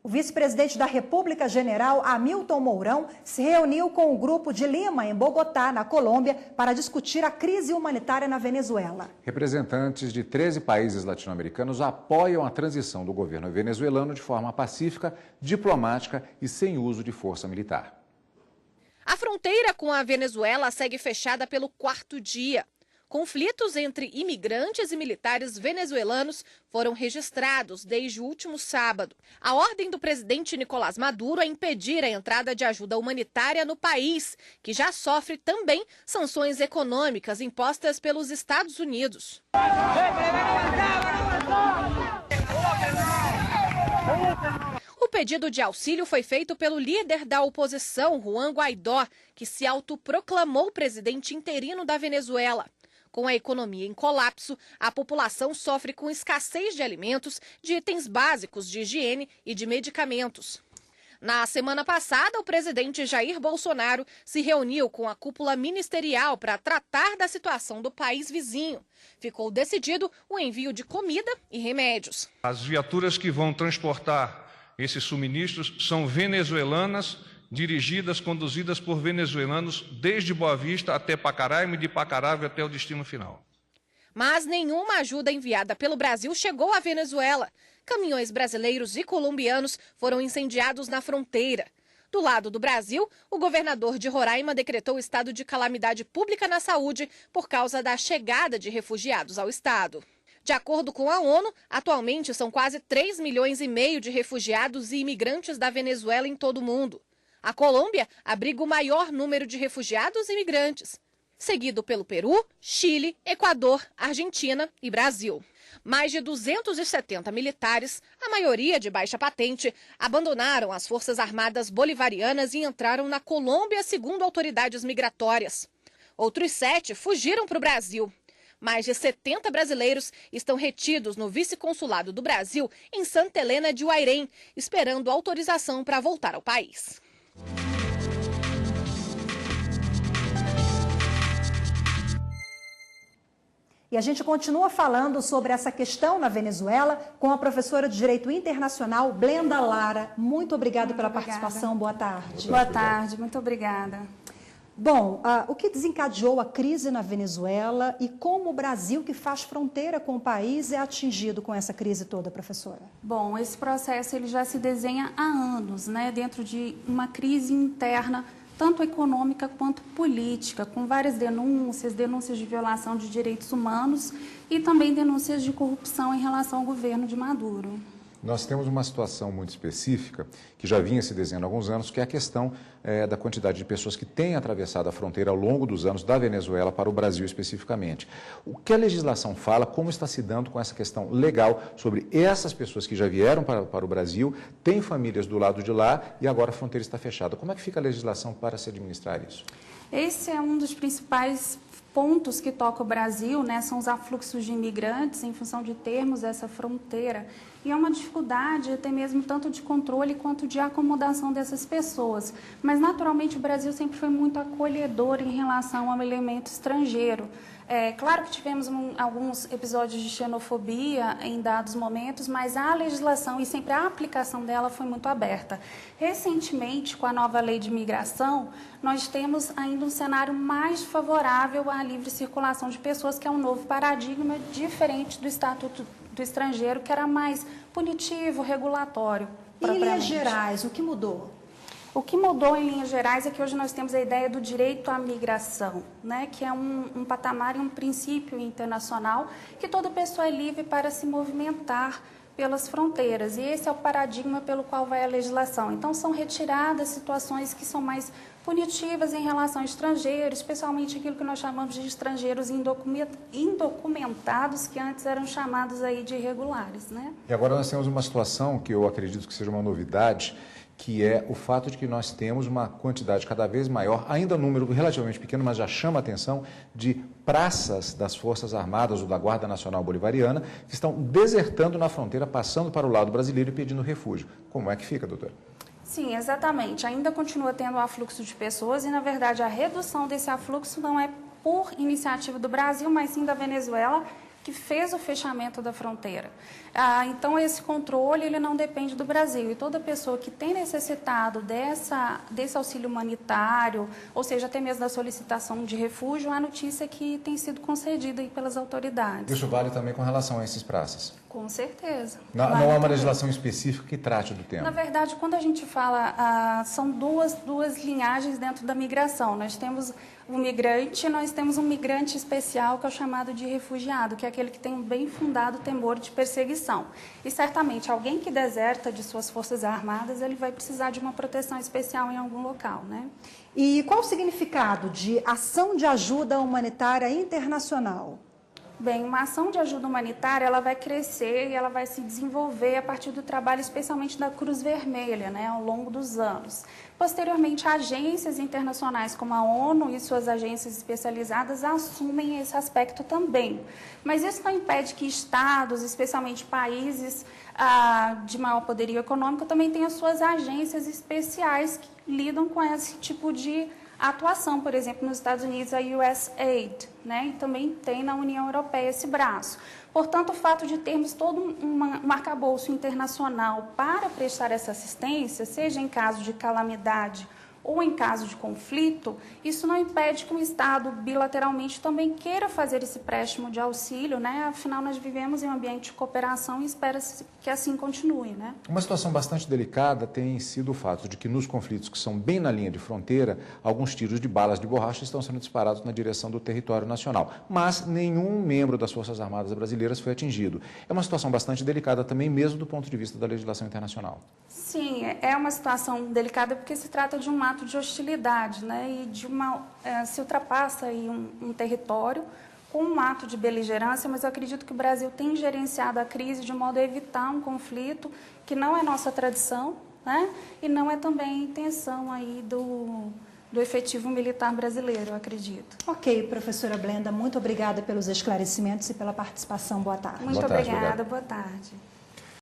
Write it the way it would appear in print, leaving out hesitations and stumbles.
O vice-presidente da República, general Hamilton Mourão, se reuniu com o grupo de Lima, em Bogotá, na Colômbia, para discutir a crise humanitária na Venezuela. Representantes de 13 países latino-americanos apoiam a transição do governo venezuelano de forma pacífica, diplomática e sem uso de força militar. A fronteira com a Venezuela segue fechada pelo 4º dia. Conflitos entre imigrantes e militares venezuelanos foram registrados desde o último sábado. A ordem do presidente Nicolás Maduro é impedir a entrada de ajuda humanitária no país, que já sofre também sanções econômicas impostas pelos Estados Unidos. O pedido de auxílio foi feito pelo líder da oposição, Juan Guaidó, que se autoproclamou presidente interino da Venezuela. Com a economia em colapso, a população sofre com escassez de alimentos, de itens básicos de higiene e de medicamentos. Na semana passada, o presidente Jair Bolsonaro se reuniu com a cúpula ministerial para tratar da situação do país vizinho. Ficou decidido o envio de comida e remédios. As viaturas que vão transportar esses suministros são venezuelanas, dirigidas, conduzidas por venezuelanos desde Boa Vista até Pacaraima e de Pacaraima até o destino final. Mas nenhuma ajuda enviada pelo Brasil chegou à Venezuela. Caminhões brasileiros e colombianos foram incendiados na fronteira. Do lado do Brasil, o governador de Roraima decretou estado de calamidade pública na saúde por causa da chegada de refugiados ao estado. De acordo com a ONU, atualmente são quase 3,5 milhões de refugiados e imigrantes da Venezuela em todo o mundo. A Colômbia abriga o maior número de refugiados e imigrantes, seguido pelo Peru, Chile, Equador, Argentina e Brasil. Mais de 270 militares, a maioria de baixa patente, abandonaram as Forças Armadas Bolivarianas e entraram na Colômbia, segundo autoridades migratórias. Outros 7 fugiram para o Brasil. Mais de 70 brasileiros estão retidos no vice-consulado do Brasil em Santa Helena de Uairém, esperando autorização para voltar ao país. E a gente continua falando sobre essa questão na Venezuela com a professora de Direito Internacional, Blenda Lara. Muito obrigada pela participação. Boa tarde. Boa tarde, muito obrigada. Bom, o que desencadeou a crise na Venezuela e como o Brasil, que faz fronteira com o país, é atingido com essa crise toda, professora? Bom, esse processo ele já se desenha há anos, né, dentro de uma crise interna, tanto econômica quanto política, com várias denúncias de violação de direitos humanos e também denúncias de corrupção em relação ao governo de Maduro. Nós temos uma situação muito específica, que já vinha se desenhando há alguns anos, que é a questão da quantidade de pessoas que têm atravessado a fronteira ao longo dos anos da Venezuela para o Brasil especificamente. O que a legislação fala, como está se dando com essa questão legal sobre essas pessoas que já vieram para o Brasil, têm famílias do lado de lá e agora a fronteira está fechada. Como é que fica a legislação para se administrar isso? Esse é um dos principais pontos que toca o Brasil, né, são os afluxos de imigrantes em função de termos essa fronteira. E é uma dificuldade até mesmo tanto de controle quanto de acomodação dessas pessoas. Mas, naturalmente, o Brasil sempre foi muito acolhedor em relação ao elemento estrangeiro. Claro que tivemos alguns episódios de xenofobia em dados momentos, mas a legislação e sempre a aplicação dela foi muito aberta. Recentemente, com a nova lei de imigração, nós temos ainda um cenário mais favorável à livre circulação de pessoas, que é um novo paradigma diferente do Estatuto do Estrangeiro, que era mais punitivo, regulatório. E em linhas gerais, o que mudou? O que mudou em linhas gerais é que hoje nós temos a ideia do direito à migração, né, que é um patamar e um princípio internacional que toda pessoa é livre para se movimentar pelas fronteiras. E esse é o paradigma pelo qual vai a legislação. Então, são retiradas situações que são mais punitivas em relação a estrangeiros, especialmente aquilo que nós chamamos de estrangeiros indocumentados, que antes eram chamados aí de irregulares, né? E agora nós temos uma situação que eu acredito que seja uma novidade, que é o fato de que nós temos uma quantidade cada vez maior, ainda um número relativamente pequeno, mas já chama a atenção, de praças das Forças Armadas ou da Guarda Nacional Bolivariana que estão desertando na fronteira, passando para o lado brasileiro e pedindo refúgio. Como é que fica, doutora? Sim, exatamente. Ainda continua tendo um afluxo de pessoas e, na verdade, a redução desse afluxo não é por iniciativa do Brasil, mas sim da Venezuela, que fez o fechamento da fronteira. Então, esse controle ele não depende do Brasil. E toda pessoa que tem necessitado desse auxílio humanitário, ou seja, até mesmo da solicitação de refúgio, a notícia é que tem sido concedida aí pelas autoridades. Isso vale também com relação a esses praças? Com certeza. Não há uma legislação específica que trate do tema? Na verdade, quando a gente fala, são duas linhagens dentro da migração. Nós temos o migrante, nós temos um migrante especial, que é o chamado de refugiado, que é aquele que tem um bem fundado temor de perseguição. E certamente alguém que deserta de suas forças armadas, ele vai precisar de uma proteção especial em algum local, né? E qual o significado de ação de ajuda humanitária internacional? Bem, uma ação de ajuda humanitária, ela vai crescer e ela vai se desenvolver a partir do trabalho, especialmente da Cruz Vermelha, né, ao longo dos anos. Posteriormente, agências internacionais como a ONU e suas agências especializadas assumem esse aspecto também. Mas isso não impede que estados, especialmente países de maior poderio econômico, também tenham suas agências especiais que lidam com esse tipo de atuação. Por exemplo, nos Estados Unidos, a USAID, né? E também tem na União Europeia esse braço. Portanto, o fato de termos todo um arcabouço internacional para prestar essa assistência, seja em caso de calamidade ou em caso de conflito, isso não impede que o Estado bilateralmente também queira fazer esse empréstimo de auxílio, né? Afinal, nós vivemos em um ambiente de cooperação e espera-se que assim continue, né? Uma situação bastante delicada tem sido o fato de que nos conflitos que são bem na linha de fronteira, alguns tiros de balas de borracha estão sendo disparados na direção do território nacional, mas nenhum membro das Forças Armadas brasileiras foi atingido. É uma situação bastante delicada também, mesmo do ponto de vista da legislação internacional. Sim, é uma situação delicada porque se trata de um ato de hostilidade, né? E se ultrapassa aí um território com um ato de beligerância, mas eu acredito que o Brasil tem gerenciado a crise de modo a evitar um conflito que não é nossa tradição, né? E não é também a intenção aí do efetivo militar brasileiro, eu acredito. Ok, professora Blenda, muito obrigada pelos esclarecimentos e pela participação. Boa tarde. Muito obrigada, boa tarde.